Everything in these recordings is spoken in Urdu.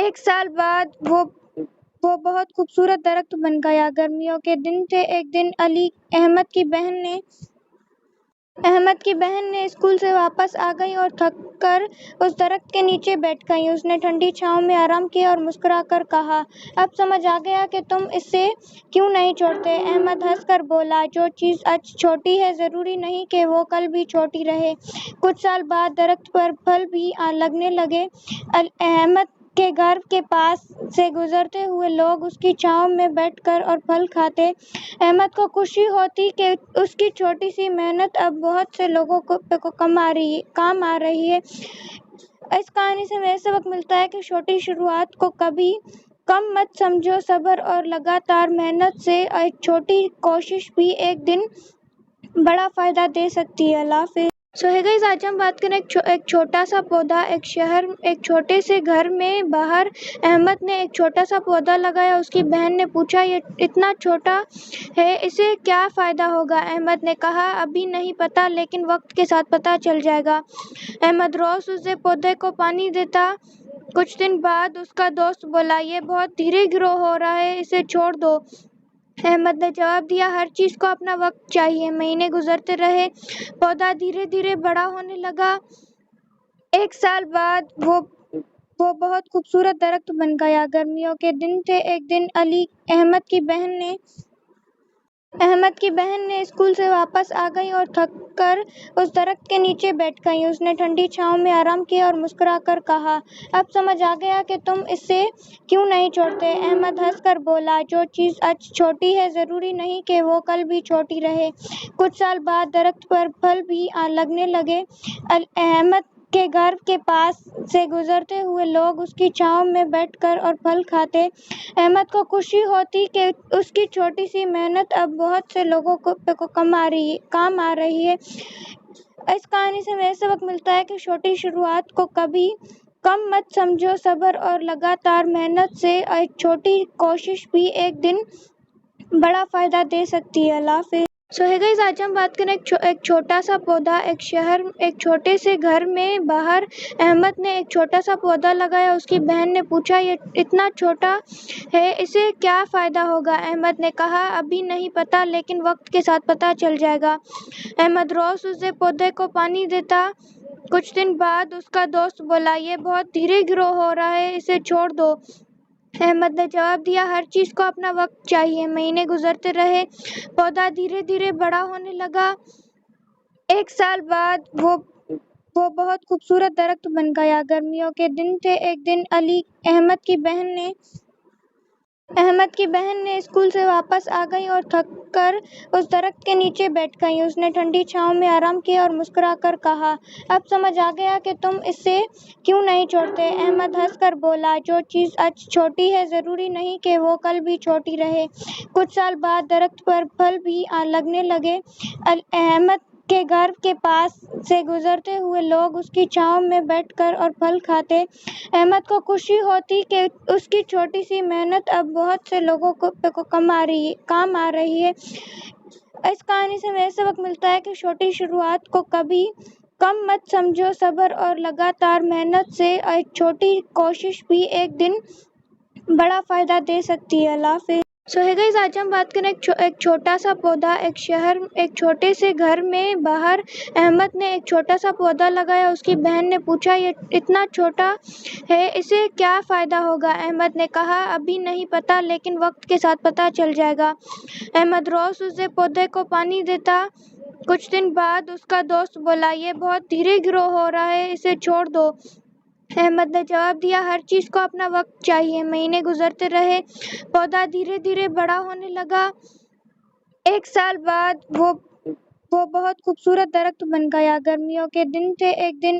ایک سال بعد وہ بہت خوبصورت درخت بن گیا۔ گرمیوں کے دن تھے۔ ایک دن احمد کی بہن نے اسکول سے واپس آ گئی اور تھک کر اس درخت کے نیچے بیٹھ گئی۔ اس نے ٹھنڈی چھاؤں میں آرام کیا اور مسکرا کر کہا، اب سمجھ آ گیا کہ تم اسے کیوں نہیں چھوڑتے۔ احمد ہنس کر بولا، جو چیز آج چھوٹی ہے ضروری نہیں کہ وہ کل بھی چھوٹی رہے۔ کچھ سال بعد درخت پر پھل بھی لگنے لگے۔ احمد کے گھر کے پاس سے گزرتے ہوئے لوگ اس کی چھاؤں میں بیٹھ کر اور پھل کھاتے۔ احمد کو خوشی ہوتی کہ اس کی چھوٹی سی محنت اب بہت سے لوگوں کو کام آ رہی ہے۔ اس کہانی سے ہمیں یہ سبق ملتا ہے کہ چھوٹی شروعات کو کبھی کم مت سمجھو۔ صبر اور لگاتار محنت سے ایک چھوٹی کوشش بھی ایک دن بڑا فائدہ دے سکتی ہے۔ اللہ حافظ۔ ہے گائز، آج ہم بات کریں ایک چھوٹا سا پودا۔ ایک چھوٹے سے گھر میں باہر احمد نے ایک چھوٹا سا پودا لگایا۔ اس کی بہن نے پوچھا، یہ اتنا چھوٹا ہے، اسے کیا فائدہ ہوگا؟ احمد نے کہا، ابھی نہیں پتا، لیکن وقت کے ساتھ پتا چل جائے گا۔ احمد روز اس پودے کو پانی دیتا۔ کچھ دن بعد اس کا دوست بولا، یہ بہت دھیرے گرو ہو رہا ہے، اسے چھوڑ دو۔ احمد نے جواب دیا، ہر چیز کو اپنا وقت چاہیے۔ مہینے گزرتے رہے، پودا دھیرے دھیرے بڑا ہونے لگا۔ ایک سال بعد وہ بہت خوبصورت درخت بن گیا۔ گرمیوں کے دن تھے۔ ایک دن احمد کی بہن نے اسکول سے واپس آ گئی اور تھک کر اس درخت کے نیچے بیٹھ گئی۔ اس نے ٹھنڈی چھاؤں میں آرام کیا اور مسکرا کر کہا، اب سمجھ آ گیا کہ تم اسے کیوں نہیں چھوڑتے۔ احمد ہنس کر بولا، جو چیز آج چھوٹی ہے ضروری نہیں کہ وہ کل بھی چھوٹی رہے۔ کچھ سال بعد درخت پر پھل بھی لگنے لگے۔ احمد کے گھر کے پاس سے گزرتے ہوئے لوگ اس کی چھاؤں میں بیٹھ کر اور پھل کھاتے۔ احمد کو خوشی ہوتی کہ اس کی چھوٹی سی محنت اب بہت سے لوگوں کو کام آ رہی ہے۔ اس کہانی سے ہمیں یہ سبق ملتا ہے کہ چھوٹی شروعات کو کبھی کم مت سمجھو۔ صبر اور لگاتار محنت سے ایک چھوٹی کوشش بھی ایک دن بڑا فائدہ دے سکتی ہے۔ اللہ حافظ۔ ہے گائز، آج ہم بات کریں ایک چھوٹا سا پودا۔ ایک چھوٹے سے گھر میں باہر احمد نے ایک چھوٹا سا پودا لگایا۔ اس کی بہن نے پوچھا، یہ اتنا چھوٹا ہے، اسے کیا فائدہ ہوگا؟ احمد نے کہا، ابھی نہیں پتا، لیکن وقت کے ساتھ پتا چل جائے گا۔ احمد روز اس پودے کو پانی دیتا۔ کچھ دن بعد اس کا دوست بولا، یہ بہت دھیرے گرو ہو رہا ہے، اسے چھوڑ دو۔ احمد نے جواب دیا، ہر چیز کو اپنا وقت چاہیے۔ مہینے گزرتے رہے، پودا دھیرے دھیرے بڑا ہونے لگا۔ ایک سال بعد وہ بہت خوبصورت درخت بن گیا۔ گرمیوں کے دن تھے۔ ایک دن احمد کی بہن نے اسکول سے واپس آ گئی اور تھک کر اس درخت کے نیچے بیٹھ گئی۔ اس نے ٹھنڈی چھاؤں میں آرام کیا اور مسکرا کر کہا، اب سمجھ آ گیا کہ تم اسے کیوں نہیں چھوڑتے۔ احمد ہنس کر بولا، جو چیز آج چھوٹی ہے ضروری نہیں کہ وہ کل بھی چھوٹی رہے۔ کچھ سال بعد درخت پر پھل بھی لگنے لگے۔ احمد کے گھر کے پاس سے گزرتے ہوئے لوگ اس کی چھاؤں میں بیٹھ کر اور پھل کھاتے۔ احمد کو خوشی ہوتی کہ اس کی چھوٹی سی محنت اب بہت سے لوگوں کو کام آ رہی ہے۔ اس کہانی سے ہمیں یہ سبق ملتا ہے کہ چھوٹی شروعات کو کبھی کم مت سمجھو۔ صبر اور لگاتار محنت سے ایک چھوٹی کوشش بھی ایک دن بڑا فائدہ دے سکتی ہے۔ اللہ حافظ۔ ہے گائز، آج ہم بات کریں ایک چھوٹا سا پودا۔ ایک چھوٹے سے گھر میں باہر احمد نے ایک چھوٹا سا پودا لگایا۔ اس کی بہن نے پوچھا، یہ اتنا چھوٹا ہے، اسے کیا فائدہ ہوگا؟ احمد نے کہا، ابھی نہیں پتا، لیکن وقت کے ساتھ پتا چل جائے گا۔ احمد روز اس پودے کو پانی دیتا۔ کچھ دن بعد اس کا دوست بولا، یہ بہت دھیرے گرو ہو رہا ہے، اسے چھوڑ دو۔ احمد نے جواب دیا، ہر چیز کو اپنا وقت چاہیے۔ مہینے گزرتے رہے، پودا دھیرے دھیرے بڑا ہونے لگا۔ ایک سال بعد وہ بہت خوبصورت درخت بن گیا۔ گرمیوں کے دن تھے۔ ایک دن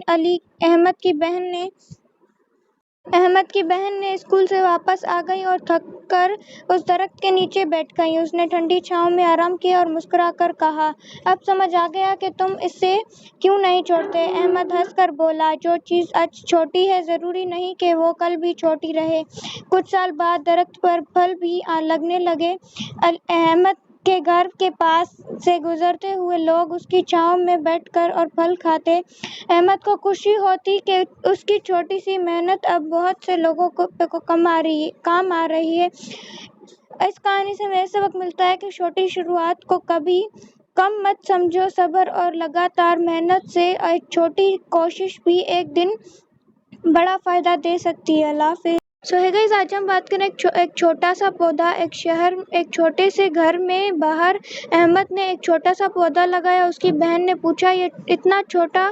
احمد کی بہن نے اسکول سے واپس آ گئی اور تھک کر اس درخت کے نیچے بیٹھ گئی۔ اس نے ٹھنڈی چھاؤں میں آرام کیا اور مسکرا کر کہا، اب سمجھ آ گیا کہ تم اسے کیوں نہیں چھوڑتے۔ احمد ہنس کر بولا، جو چیز آج چھوٹی ہے ضروری نہیں کہ وہ کل بھی چھوٹی رہے۔ کچھ سال بعد درخت پر پھل بھی لگنے لگے۔ احمد کے گھر کے پاس سے گزرتے ہوئے لوگ اس کی چھاؤں میں بیٹھ کر اور پھل کھاتے۔ احمد کو خوشی ہوتی کہ اس کی چھوٹی سی محنت اب بہت سے لوگوں کو کام آ رہی ہے۔ اس کہانی سے ہمیں یہ سبق ملتا ہے کہ چھوٹی شروعات کو کبھی کم مت سمجھو۔ صبر اور لگاتار محنت سے ایک چھوٹی کوشش بھی ایک دن بڑا فائدہ دے سکتی ہے۔ اللہ حافظ۔ ہے گائز، آج ہم بات کریں ایک چھوٹا سا پودا۔ ایک چھوٹے سے گھر میں باہر احمد نے ایک چھوٹا سا پودا لگایا۔ اس کی بہن نے پوچھا، یہ اتنا چھوٹا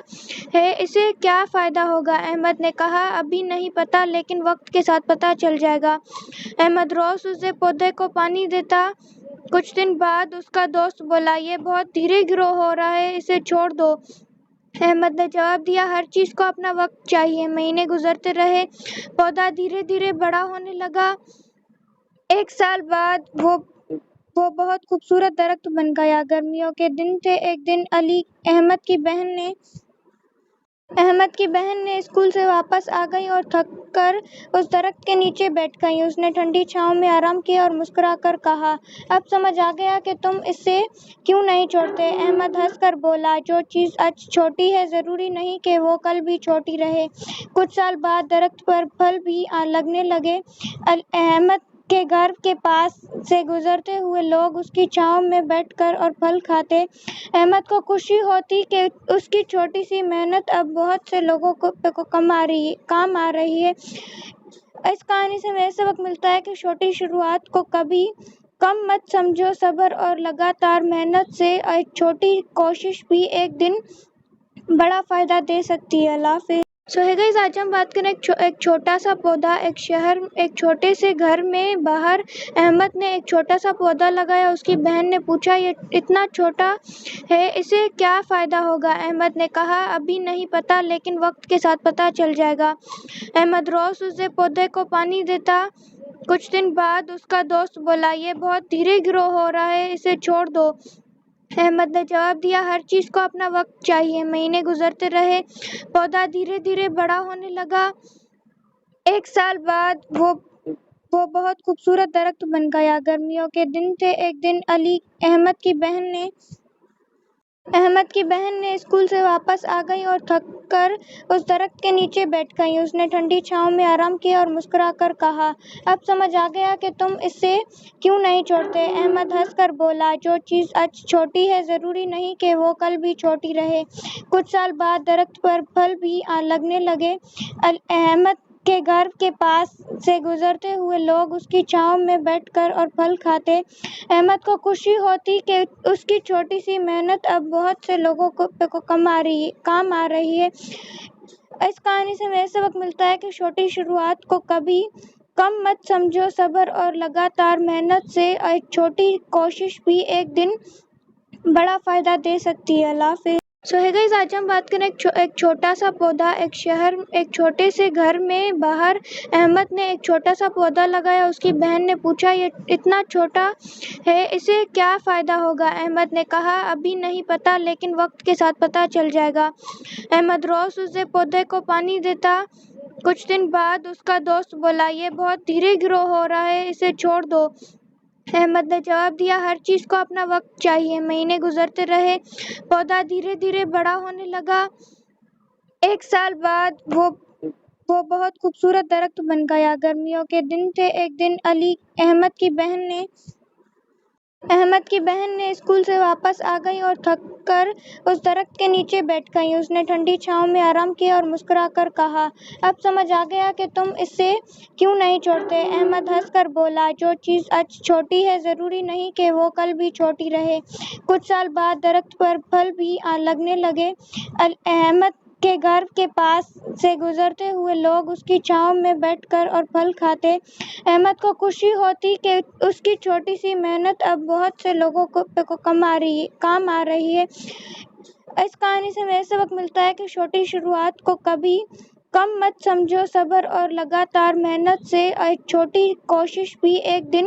ہے، اسے کیا فائدہ ہوگا؟ احمد نے کہا، ابھی نہیں پتا، لیکن وقت کے ساتھ پتا چل جائے گا۔ احمد روز اس پودے کو پانی دیتا۔ کچھ دن بعد اس کا دوست بولا، یہ بہت دھیرے گرو ہو رہا ہے، اسے چھوڑ دو۔ احمد نے جواب دیا، ہر چیز کو اپنا وقت چاہیے۔ مہینے گزرتے رہے، پودا دھیرے دھیرے بڑا ہونے لگا۔ ایک سال بعد وہ بہت خوبصورت درخت بن گیا۔ گرمیوں کے دن تھے۔ ایک دن احمد کی بہن نے اسکول سے واپس آ گئی اور تھک کر اس درخت کے نیچے بیٹھ گئی۔ اس نے ٹھنڈی چھاؤں میں آرام کیا اور مسکرا کر کہا، اب سمجھ آ گیا کہ تم اسے کیوں نہیں چھوڑتے۔ احمد ہنس کر بولا، جو چیز آج چھوٹی ہے ضروری نہیں کہ وہ کل بھی چھوٹی رہے۔ کچھ سال بعد درخت پر پھل بھی لگنے لگے۔ احمد کے گھر کے پاس سے گزرتے ہوئے لوگ اس کی چھاؤں میں بیٹھ کر اور پھل کھاتے۔ احمد کو خوشی ہوتی کہ اس کی چھوٹی سی محنت اب بہت سے لوگوں کو کام آ رہی ہے۔ اس کہانی سے ہمیں یہ سبق ملتا ہے کہ چھوٹی شروعات کو کبھی کم مت سمجھو۔ صبر اور لگاتار محنت سے ایک چھوٹی کوشش بھی ایک دن بڑا فائدہ دے سکتی ہے۔ اللہ حافظ۔ ہے گائز، آج ہم بات کریں ایک چھوٹا سا پودا۔ ایک چھوٹے سے گھر میں باہر احمد نے ایک چھوٹا سا پودا لگایا۔ اس کی بہن نے پوچھا، یہ اتنا چھوٹا ہے، اسے کیا فائدہ ہوگا؟ احمد نے کہا، ابھی نہیں پتا، لیکن وقت کے ساتھ پتا چل جائے گا۔ احمد روز اس پودے کو پانی دیتا۔ کچھ دن بعد اس کا دوست بولا، یہ بہت دھیرے گرو ہو رہا ہے، اسے چھوڑ دو۔ احمد نے جواب دیا، ہر چیز کو اپنا وقت چاہیے۔ مہینے گزرتے رہے، پودا دھیرے دھیرے بڑا ہونے لگا۔ ایک سال بعد وہ بہت خوبصورت درخت بن گیا۔ گرمیوں کے دن تھے۔ ایک دن احمد کی بہن نے اسکول سے واپس آ گئی اور تھک کر اس درخت کے نیچے بیٹھ گئی۔ اس نے ٹھنڈی چھاؤں میں آرام کیا اور مسکرا کر کہا، اب سمجھ آ گیا کہ تم اسے کیوں نہیں چھوڑتے۔ احمد ہنس کر بولا، جو چیز آج چھوٹی ہے ضروری نہیں کہ وہ کل بھی چھوٹی رہے۔ کچھ سال بعد درخت پر پھل بھی لگنے لگے۔ احمد کے گھر کے پاس سے گزرتے ہوئے لوگ اس کی چھاؤں میں بیٹھ کر اور پھل کھاتے۔ احمد کو خوشی ہوتی کہ اس کی چھوٹی سی محنت اب بہت سے لوگوں کو کام آ رہی ہے۔ اس کہانی سے ہمیں یہ سبق ملتا ہے کہ چھوٹی شروعات کو کبھی کم مت سمجھو۔ صبر اور لگاتار محنت سے ایک چھوٹی کوشش بھی ایک دن بڑا فائدہ دے سکتی ہے۔ اللہ حافظ۔ ہے گائز، آج ہم بات کریں ایک چھوٹا سا پودا۔ ایک چھوٹے سے گھر میں باہر احمد نے ایک چھوٹا سا پودا لگایا۔ اس کی بہن نے پوچھا، یہ اتنا چھوٹا ہے، اسے کیا فائدہ ہوگا؟ احمد نے کہا، ابھی نہیں پتا، لیکن وقت کے ساتھ پتا چل جائے گا۔ احمد روز اس پودے کو پانی دیتا۔ کچھ دن بعد اس کا دوست بولا، یہ بہت دھیرے گرو ہو رہا ہے، اسے چھوڑ دو۔ احمد نے جواب دیا، ہر چیز کو اپنا وقت چاہیے۔ مہینے گزرتے رہے، پودا دھیرے دھیرے بڑا ہونے لگا۔ ایک سال بعد وہ بہت خوبصورت درخت بن گیا۔ گرمیوں کے دن تھے۔ ایک دن احمد کی بہن نے اسکول سے واپس آ گئی اور تھک کر اس درخت کے نیچے بیٹھ گئی۔ اس نے ٹھنڈی چھاؤں میں آرام کیا اور مسکرا کر کہا، اب سمجھ آ گیا کہ تم اسے کیوں نہیں چھوڑتے۔ احمد ہنس کر بولا، جو چیز آج چھوٹی ہے ضروری نہیں کہ وہ کل بھی چھوٹی رہے۔ کچھ سال بعد درخت پر پھل بھی لگنے لگے۔ احمد کے گھر کے پاس سے گزرتے ہوئے لوگ اس کی چھاؤں میں بیٹھ کر اور پھل کھاتے۔ احمد کو خوشی ہوتی کہ اس کی چھوٹی سی محنت اب بہت سے لوگوں کو کام آ رہی ہے۔ اس کہانی سے ہمیں یہ سبق ملتا ہے کہ چھوٹی شروعات کو کبھی کم مت سمجھو۔ صبر اور لگاتار محنت سے ایک چھوٹی کوشش بھی ایک دن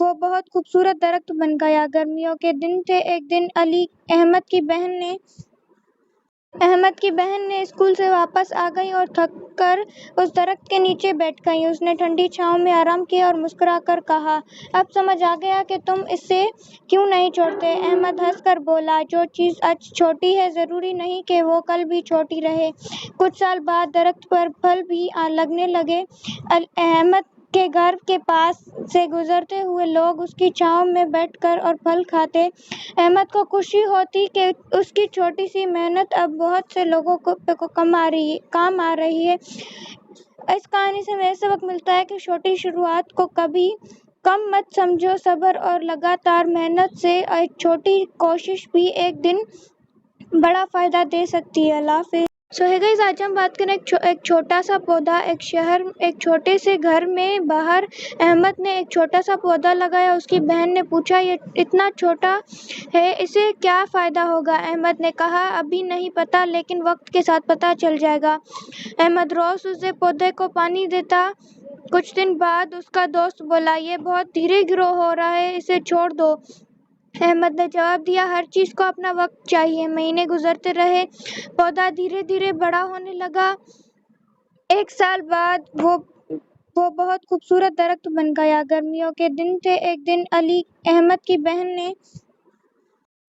وہ بہت خوبصورت درخت بن گیا۔ گرمیوں کے دن تھے، ایک دن علی احمد کی بہن نے اسکول سے واپس آ گئی اور تھک کر اس درخت کے نیچے بیٹھ گئی۔ اس نے ٹھنڈی چھاؤں میں آرام کیا اور مسکرا کر کہا، اب سمجھ آ گیا کہ تم اسے کیوں نہیں چھوڑتے۔ احمد ہنس کر بولا، جو چیز آج چھوٹی ہے ضروری نہیں کہ وہ کل بھی چھوٹی رہے۔ کچھ سال بعد درخت پر پھل بھی لگنے لگے۔ احمد کے گھر کے پاس سے گزرتے ہوئے لوگ اس کی چھاؤں میں بیٹھ کر اور پھل کھاتے۔ احمد کو خوشی ہوتی کہ اس کی چھوٹی سی محنت اب بہت سے لوگوں کو کام آ رہی ہے۔ اس کہانی سے ہمیں سبق ملتا ہے کہ چھوٹی شروعات کو کبھی کم مت سمجھو۔ صبر اور لگاتار محنت سے ایک چھوٹی کوشش بھی ایک دن بڑا فائدہ دے سکتی ہے۔ اللہ حافظ۔ ہے گائز، آج ہم بات کریں ایک چھوٹا سا پودا۔ ایک چھوٹے سے گھر میں باہر احمد نے ایک چھوٹا سا پودا لگایا۔ اس کی بہن نے پوچھا، یہ اتنا چھوٹا ہے، اسے کیا فائدہ ہوگا؟ احمد نے کہا، ابھی نہیں پتا، لیکن وقت کے ساتھ پتا چل جائے گا۔ احمد روز اس پودے کو پانی دیتا۔ کچھ دن بعد اس کا دوست بولا، یہ بہت دھیرے گرو ہو رہا ہے، اسے چھوڑ دو۔ احمد نے جواب دیا، ہر چیز کو اپنا وقت چاہیے۔ مہینے گزرتے رہے، پودا دھیرے دھیرے بڑا ہونے لگا۔ ایک سال بعد وہ بہت خوبصورت درخت بن گیا۔ گرمیوں کے دن تھے، ایک دن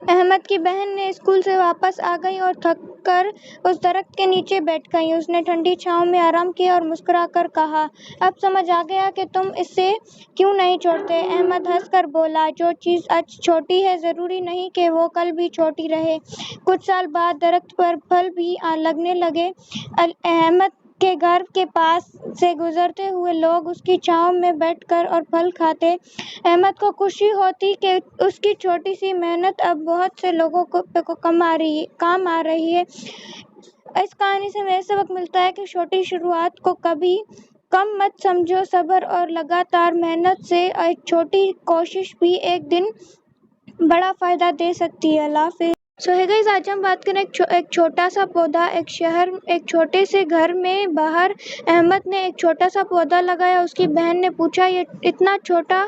احمد کی بہن نے اسکول سے واپس آ گئی اور تھک کر اس درخت کے نیچے بیٹھ گئی۔ اس نے ٹھنڈی چھاؤں میں آرام کیا اور مسکرا کر کہا، اب سمجھ آ گیا کہ تم اسے کیوں نہیں چھوڑتے۔ احمد ہنس کر بولا، جو چیز آج چھوٹی ہے ضروری نہیں کہ وہ کل بھی چھوٹی رہے۔ کچھ سال بعد درخت پر پھل بھی لگنے لگے۔ احمد کے گھر کے پاس سے گزرتے ہوئے لوگ اس کی چھاؤں میں بیٹھ کر اور پھل کھاتے۔ احمد کو خوشی ہوتی کہ اس کی چھوٹی سی محنت اب بہت سے لوگوں کو کام آ رہی ہے۔ اس کہانی سے ہمیں سبق ملتا ہے کہ چھوٹی شروعات کو کبھی کم مت سمجھو۔ صبر اور لگاتار محنت سے ایک چھوٹی کوشش بھی ایک دن بڑا فائدہ دے سکتی ہے۔ اللہ حافظ۔ ہے گائز، آج ہم بات کریں ایک چھوٹا سا پودا۔ ایک چھوٹے سے گھر میں باہر احمد نے ایک چھوٹا سا پودا لگایا۔ اس کی بہن نے پوچھا، یہ اتنا چھوٹا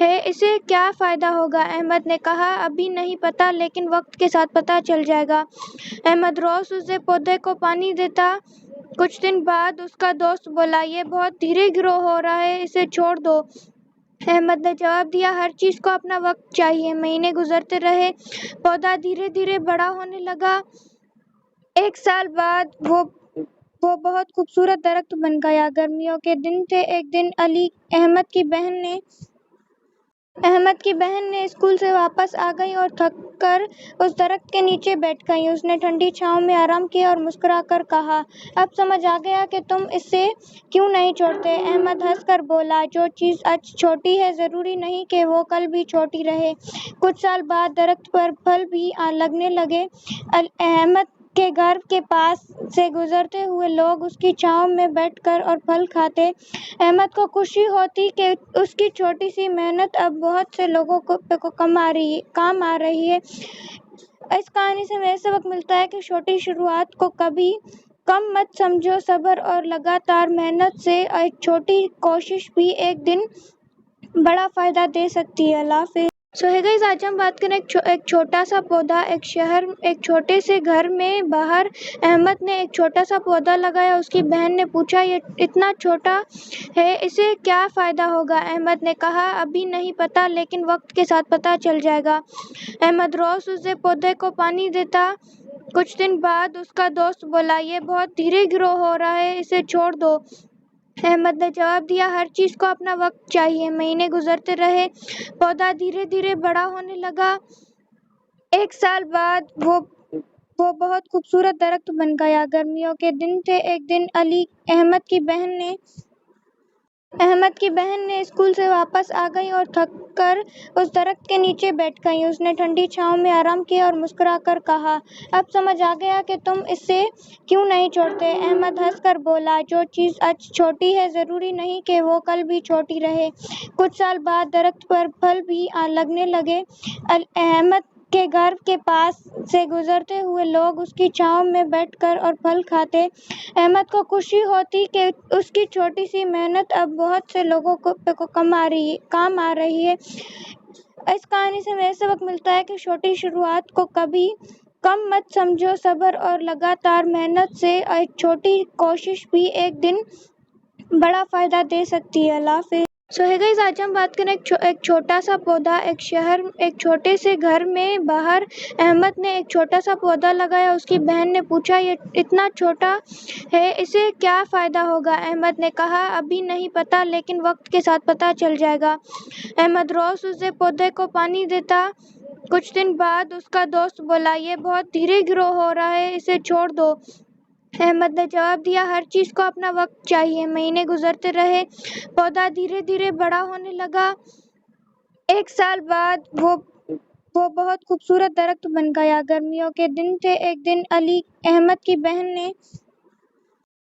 ہے، اسے کیا فائدہ ہوگا؟ احمد نے کہا، ابھی نہیں پتا، لیکن وقت کے ساتھ پتا چل جائے گا۔ احمد روز اس پودے کو پانی دیتا۔ کچھ دن بعد اس کا دوست بولا، یہ بہت دھیرے گرو ہو رہا ہے، اسے چھوڑ دو۔ احمد نے جواب دیا، ہر چیز کو اپنا وقت چاہیے۔ مہینے گزرتے رہے، پودا دھیرے دھیرے بڑا ہونے لگا۔ ایک سال بعد وہ بہت خوبصورت درخت بن گیا۔ گرمیوں کے دن تھے، ایک دن احمد کی بہن نے اسکول سے واپس آ گئی اور تھک کر اس درخت کے نیچے بیٹھ گئی۔ اس نے ٹھنڈی چھاؤں میں آرام کیا اور مسکرا کر کہا، اب سمجھ آ گیا کہ تم اسے کیوں نہیں چھوڑتے۔ احمد ہنس کر بولا، جو چیز آج چھوٹی ہے ضروری نہیں کہ وہ کل بھی چھوٹی رہے۔ کچھ سال بعد درخت پر پھل بھی لگنے لگے۔ احمد کے گھر کے پاس سے گزرتے ہوئے لوگ اس کی چھاؤں میں بیٹھ کر اور پھل کھاتے۔ احمد کو خوشی ہوتی کہ اس کی چھوٹی سی محنت اب بہت سے لوگوں کو کام آ رہی ہے۔ اس کہانی سے ہمیں سبق ملتا ہے کہ چھوٹی شروعات کو کبھی کم مت سمجھو۔ صبر اور لگاتار محنت سے ایک چھوٹی کوشش بھی ایک دن بڑا فائدہ دے سکتی ہے۔ اللہ حافظ۔ ہے گائز، آج ہم بات کریں ایک چھوٹا سا پودا۔ ایک چھوٹے سے گھر میں باہر احمد نے ایک چھوٹا سا پودا لگایا۔ اس کی بہن نے پوچھا، یہ اتنا چھوٹا ہے، اسے کیا فائدہ ہوگا؟ احمد نے کہا، ابھی نہیں پتا، لیکن وقت کے ساتھ پتا چل جائے گا۔ احمد روز اس پودے کو پانی دیتا۔ کچھ دن بعد اس کا دوست بولا، یہ بہت دھیرے گرو ہو رہا ہے، اسے چھوڑ دو۔ احمد نے جواب دیا، ہر چیز کو اپنا وقت چاہیے۔ مہینے گزرتے رہے، پودا دھیرے دھیرے بڑا ہونے لگا۔ ایک سال بعد وہ بہت خوبصورت درخت بن گیا۔ گرمیوں کے دن تھے، ایک دن احمد کی بہن نے اسکول سے واپس آ گئی اور تھک کر اس درخت کے نیچے بیٹھ گئی۔ اس نے ٹھنڈی چھاؤں میں آرام کیا اور مسکرا کر کہا، اب سمجھ آ گیا کہ تم اسے کیوں نہیں چھوڑتے۔ احمد ہنس کر بولا، جو چیز آج چھوٹی ہے ضروری نہیں کہ وہ کل بھی چھوٹی رہے۔ کچھ سال بعد درخت پر پھل بھی لگنے لگے۔ احمد کے گھر کے پاس سے گزرتے ہوئے لوگ اس کی چھاؤں میں بیٹھ کر اور پھل کھاتے۔ احمد کو خوشی ہوتی کہ اس کی چھوٹی سی محنت اب بہت سے لوگوں کو کام آ رہی ہے۔ اس کہانی سے ہمیں سبق ملتا ہے کہ چھوٹی شروعات کو کبھی کم مت سمجھو۔ صبر اور لگاتار محنت سے ایک چھوٹی کوشش بھی ایک دن بڑا فائدہ دے سکتی ہے۔ اللہ حافظ۔ ہے گائز، آج ہم بات کریں ایک چھوٹا سا پودا ایک چھوٹے سے گھر میں باہر۔ احمد نے ایک چھوٹا سا پودا لگایا۔ اس کی بہن نے پوچھا، یہ اتنا چھوٹا ہے، اسے کیا فائدہ ہوگا؟ احمد نے کہا، ابھی نہیں پتا، لیکن وقت کے ساتھ پتا چل جائے گا۔ احمد روز اس پودے کو پانی دیتا۔ کچھ دن بعد اس کا دوست بولا، یہ بہت دھیرے گرو ہو رہا ہے، اسے چھوڑ دو۔ احمد نے جواب دیا، ہر چیز کو اپنا وقت چاہیے۔ مہینے گزرتے رہے، پودا دھیرے دھیرے بڑا ہونے لگا۔ ایک سال بعد وہ بہت خوبصورت درخت بن گیا۔ گرمیوں کے دن تھے۔ ایک دن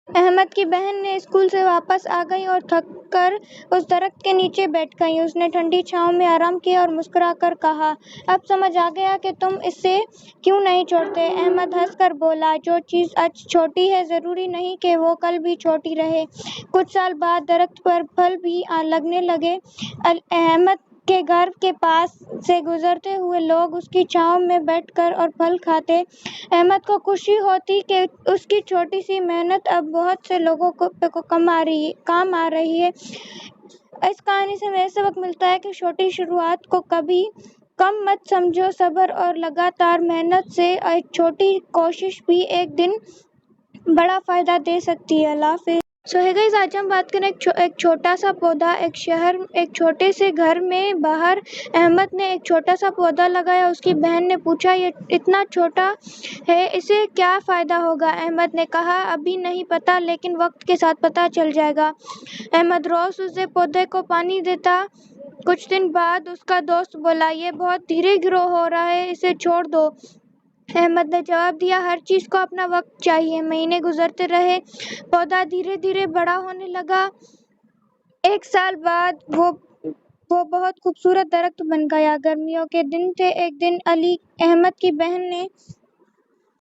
احمد کی بہن نے اسکول سے واپس آ گئی اور تھک کر اس درخت کے نیچے بیٹھ گئی۔ اس نے ٹھنڈی چھاؤں میں آرام کیا اور مسکرا کر کہا، اب سمجھ آ گیا کہ تم اسے کیوں نہیں چھوڑتے؟ احمد ہنس کر بولا، جو چیز آج چھوٹی ہے ضروری نہیں کہ وہ کل بھی چھوٹی رہے۔ کچھ سال بعد درخت پر پھل بھی لگنے لگے۔ احمد کے گھر کے پاس سے گزرتے ہوئے لوگ اس کی چھاؤں میں بیٹھ کر اور پھل کھاتے۔ احمد کو خوشی ہوتی کہ اس کی چھوٹی سی محنت اب بہت سے لوگوں کو کام آ رہی ہے۔ اس کہانی سے ہمیں سبق ملتا ہے کہ چھوٹی شروعات کو کبھی کم مت سمجھو۔ صبر اور لگاتار محنت سے ایک چھوٹی کوشش بھی ایک دن بڑا فائدہ دے سکتی ہے۔ اللہ حافظ۔ ہے گائز، آج ہم بات کریں ایک چھوٹا سا پودا ایک چھوٹے سے گھر میں باہر۔ احمد نے ایک چھوٹا سا پودا لگایا۔ اس کی بہن نے پوچھا، یہ اتنا چھوٹا ہے، اسے کیا فائدہ ہوگا؟ احمد نے کہا، ابھی نہیں پتا، لیکن وقت کے ساتھ پتا چل جائے گا۔ احمد روز اس پودے کو پانی دیتا۔ کچھ دن بعد اس کا دوست بولا، یہ بہت دھیرے گرو ہو رہا ہے، اسے چھوڑ دو۔ احمد نے جواب دیا، ہر چیز کو اپنا وقت چاہیے۔ مہینے گزرتے رہے، پودا دھیرے دھیرے بڑا ہونے لگا۔ ایک سال بعد وہ بہت خوبصورت درخت بن گیا۔ گرمیوں کے دن تھے۔ ایک دن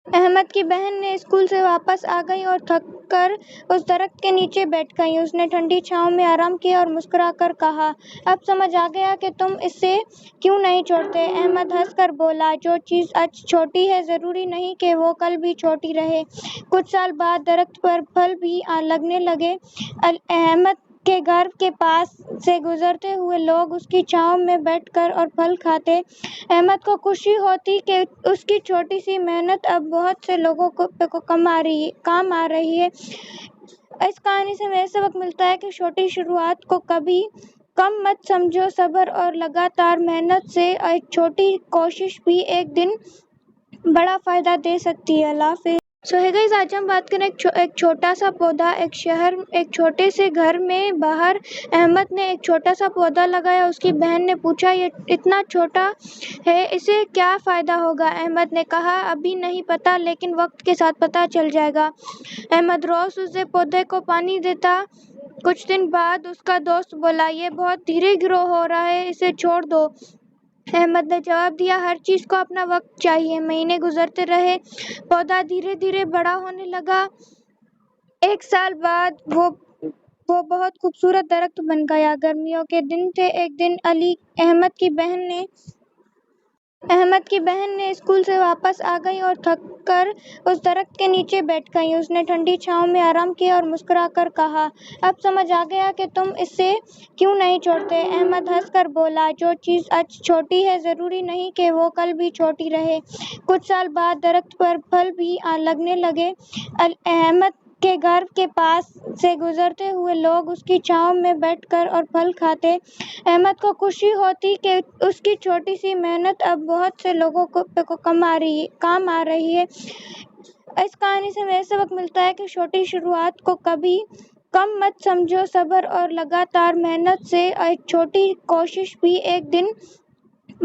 احمد کی بہن نے اسکول سے واپس آ گئی اور تھک کر اس درخت کے نیچے بیٹھ گئی۔ اس نے ٹھنڈی چھاؤں میں آرام کیا اور مسکرا کر کہا، اب سمجھ آ گیا کہ تم اسے کیوں نہیں چھوڑتے؟ احمد ہنس کر بولا، جو چیز آج چھوٹی ہے ضروری نہیں کہ وہ کل بھی چھوٹی رہے۔ کچھ سال بعد درخت پر پھل بھی لگنے لگے۔ احمد کے گھر کے پاس سے گزرتے ہوئے لوگ اس کی چھاؤں میں بیٹھ کر اور پھل کھاتے۔ احمد کو خوشی ہوتی کہ اس کی چھوٹی سی محنت اب بہت سے لوگوں کو کام آ رہی ہے۔ اس کہانی سے ہمیں سبق ملتا ہے کہ چھوٹی شروعات کو کبھی کم مت سمجھو۔ صبر اور لگاتار محنت سے ایک چھوٹی کوشش بھی ایک دن بڑا فائدہ دے سکتی ہے۔ اللہ حافظ۔ ہے گائز، آج ہم بات کریں ایک چھوٹا سا پودا ایک چھوٹے سے گھر میں باہر۔ احمد نے ایک چھوٹا سا پودا لگایا۔ اس کی بہن نے پوچھا، یہ اتنا چھوٹا ہے، اسے کیا فائدہ ہوگا؟ احمد نے کہا، ابھی نہیں پتا، لیکن وقت کے ساتھ پتا چل جائے گا۔ احمد روز اس پودے کو پانی دیتا۔ کچھ دن بعد اس کا دوست بولا، یہ بہت دھیرے گرو ہو رہا ہے، اسے چھوڑ دو۔ احمد نے جواب دیا، ہر چیز کو اپنا وقت چاہیے۔ مہینے گزرتے رہے، پودا دھیرے دھیرے بڑا ہونے لگا۔ ایک سال بعد وہ بہت خوبصورت درخت بن گیا۔ گرمیوں کے دن تھے۔ ایک دن احمد کی بہن نے اسکول سے واپس آ گئی اور تھک کر اس درخت کے نیچے بیٹھ گئی۔ اس نے ٹھنڈی چھاؤں میں آرام کیا اور مسکرا کر کہا، اب سمجھ آ گیا کہ تم اسے کیوں نہیں چھوڑتے؟ احمد ہنس کر بولا، جو چیز آج چھوٹی ہے ضروری نہیں کہ وہ کل بھی چھوٹی رہے۔ کچھ سال بعد درخت پر پھل بھی لگنے لگے۔ احمد کے گھر کے پاس سے گزرتے ہوئے لوگ اس کی چھاؤں میں بیٹھ کر اور پھل کھاتے۔ احمد کو خوشی ہوتی کہ اس کی چھوٹی سی محنت اب بہت سے لوگوں کو کام آ رہی ہے۔ اس کہانی سے ہمیں سبق ملتا ہے کہ چھوٹی شروعات کو کبھی کم مت سمجھو۔ صبر اور لگاتار محنت سے ایک چھوٹی کوشش بھی ایک دن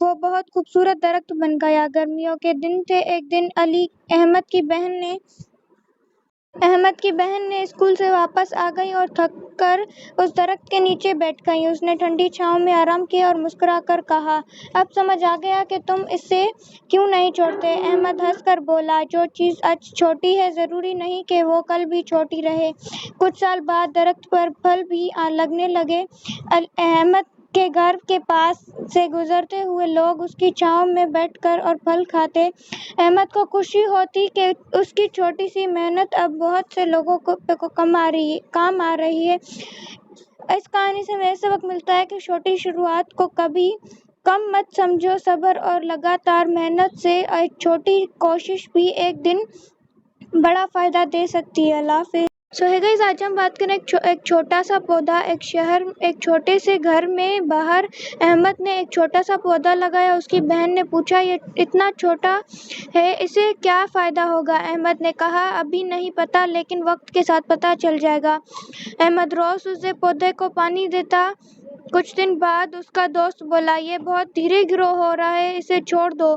وہ بہت خوبصورت درخت بن گیا۔ گرمیوں کے دن تھے۔ ایک دن احمد کی بہن نے اسکول سے واپس آ گئی اور تھک کر اس درخت کے نیچے بیٹھ گئی۔ اس نے ٹھنڈی چھاؤں میں آرام کیا اور مسکرا کر کہا، اب سمجھ آ گیا کہ تم اسے کیوں نہیں چھوڑتے۔ احمد ہنس کر بولا، جو چیز آج چھوٹی ہے ضروری نہیں کہ وہ کل بھی چھوٹی رہے۔ کچھ سال بعد درخت پر پھل بھی لگنے لگے۔ احمد کے گھر کے پاس سے گزرتے ہوئے لوگ اس کی چھاؤں میں بیٹھ کر اور پھل کھاتے۔ احمد کو خوشی ہوتی کہ اس کی چھوٹی سی محنت اب بہت سے لوگوں کو کام آ رہی ہے۔ اس کہانی سے ہمیں سبق ملتا ہے کہ چھوٹی شروعات کو کبھی کم مت سمجھو۔ صبر اور لگاتار محنت سے ایک چھوٹی کوشش بھی ایک دن بڑا فائدہ دے سکتی ہے۔ اللہ حافظ۔ گائز آج ہم بات کریں ایک چھوٹا سا پودا۔ ایک چھوٹے سے گھر میں باہر احمد نے ایک چھوٹا سا پودا لگایا۔ اس کی بہن نے پوچھا، یہ اتنا چھوٹا ہے، اسے کیا فائدہ ہوگا؟ احمد نے کہا، ابھی نہیں پتا، لیکن وقت کے ساتھ پتا چل جائے گا۔ احمد روز اس پودے کو پانی دیتا۔ کچھ دن بعد اس کا دوست بولا، یہ بہت دھیرے گرو ہو رہا ہے، اسے چھوڑ دو۔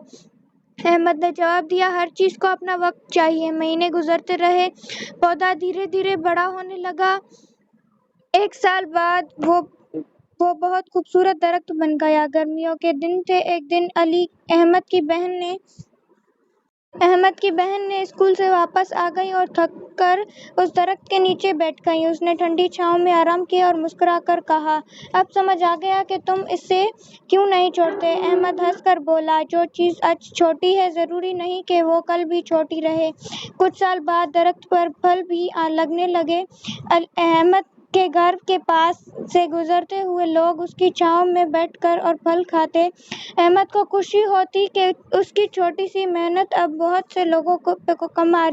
احمد نے جواب دیا، ہر چیز کو اپنا وقت چاہیے۔ مہینے گزرتے رہے، پودا دھیرے دھیرے بڑا ہونے لگا۔ ایک سال بعد وہ بہت خوبصورت درخت بن گیا۔ گرمیوں کے دن تھے۔ ایک دن احمد کی بہن نے اسکول سے واپس آ گئی اور تھک کر اس درخت کے نیچے بیٹھ گئی۔ اس نے ٹھنڈی چھاؤں میں آرام کیا اور مسکرا کر کہا، اب سمجھ آ گیا کہ تم اسے کیوں نہیں چھوڑتے۔ احمد ہنس کر بولا، جو چیز آج چھوٹی ہے ضروری نہیں کہ وہ کل بھی چھوٹی رہے۔ کچھ سال بعد درخت پر پھل بھی لگنے لگے۔ احمد کے گھر کے پاس سے گزرتے ہوئے لوگ اس کی چھاؤں میں بیٹھ کر اور پھل کھاتے۔ احمد کو خوشی ہوتی کہ اس کی چھوٹی سی محنت اب بہت سے لوگوں کو کام آ رہی ہے۔